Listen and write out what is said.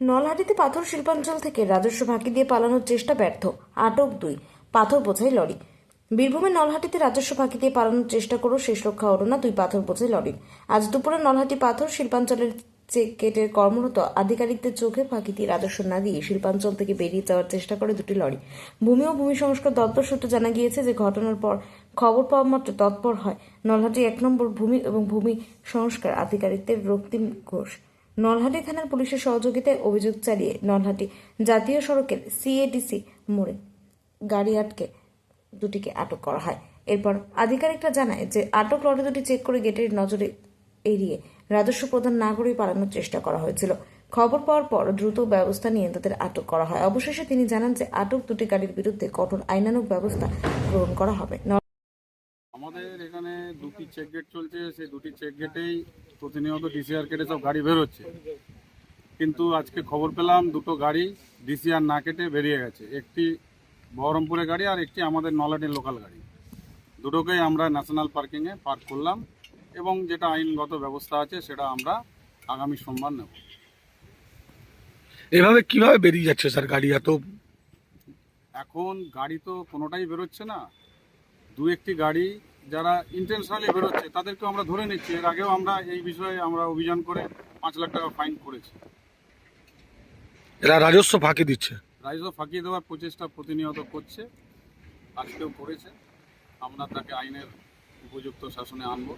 নলহাটিতে পাথর শিল্পাঞ্চল থেকে রাজস্ব ফাঁকি দিয়ে পালানোর চেষ্টা ব্যর্থ, আটক 2 পাথর বোঝাই লরি। বীরভূমের নলহাটিতে রাজস্ব ফাঁকি দিয়ে পালানোর চেষ্টা করেও শেষ রক্ষা হলো না 2 পাথর বোঝাই লরির। আজ দুপুরে নলহাটি পাথর শিল্পাঞ্চলের চেক গেটের কর্মরত আধিকারিকদের চোখে ফাঁকি দিয়ে রাজস্ব না দিয়ে শিল্পাঞ্চল থেকে বেরিয়ে যাওয়ার চেষ্টা করে 2টি লরি। ভূমি ও ভূমি সংস্কার দপ্তর সূত্রে জানা গিয়েছে যে ঘটনার পর খবর পাওয়া মাত্র তৎপর হয় নলহাটি 1 নম্বর ভূমি এবং ভূমি সংস্কার আধিকারিকদের রক্তিম ঘোষ। নলহাটি থানার পুলিশের সহযোগিতায় অভিযোগ চালিয়ে নলহাটি জাতীয় সড়কের সিএডিসি মোড়ে গাড়ি আটকে 2টিকে আটক করা হয়। এরপর আধিকারিকরা জানায় যে আটক লরি 2টি চেক করে গেটের নজরে এড়িয়ে রাজস্ব প্রদান না করেই পালানোর চেষ্টা করা হয়েছিল। খবর পাওয়ার পর দ্রুত ব্যবস্থা নিয়ে তাদের আটক করা হয়। অবশেষে তিনি জানান যে আটক 2টি গাড়ির বিরুদ্ধে কঠোর আইনানুগ ব্যবস্থা গ্রহণ করা হবে। আমাদের এখানে 2টি চেক গেট চলছে, সেই 2টি চেক গেটেই প্রতিনিয়ত ডিসিআর কেটে সব গাড়ি বেরোচ্ছে, কিন্তু আজকে খবর পেলাম 2টো গাড়ি ডিসিআর না কেটে বেরিয়ে গেছে। একটি বহরমপুরের গাড়ি আর একটি আমাদের নলহাটির লোকাল গাড়ি। দুটোকেই আমরা ন্যাশনাল পার্কিংয়ে পার্ক করলাম এবং যেটা আইনগত ব্যবস্থা আছে সেটা আমরা আগামী সোমবার নেব। এভাবে কিভাবে বেরিয়ে যাচ্ছে স্যার গাড়ি এত? এখন গাড়ি তো কোনোটাই বেরোচ্ছে না, 2-1টি গাড়ি যারা ইন্টেনশনালি বেরোচ্ছে তাদেরকে আমরা ধরে নিচ্ছি। এর আগেও আমরা এই বিষয়ে আমরা অভিযান করে 5 লাখ টাকা ফাইন করেছি। এরা রাজস্ব ফাঁকি দিচ্ছে। রাজস্ব ফাঁকি দেওয়ার প্রচেষ্টা প্রতিনিয়ত করছে, আজকেও করেছে। আমরা তাকে আইনের উপযুক্ত শাসনে আনবো।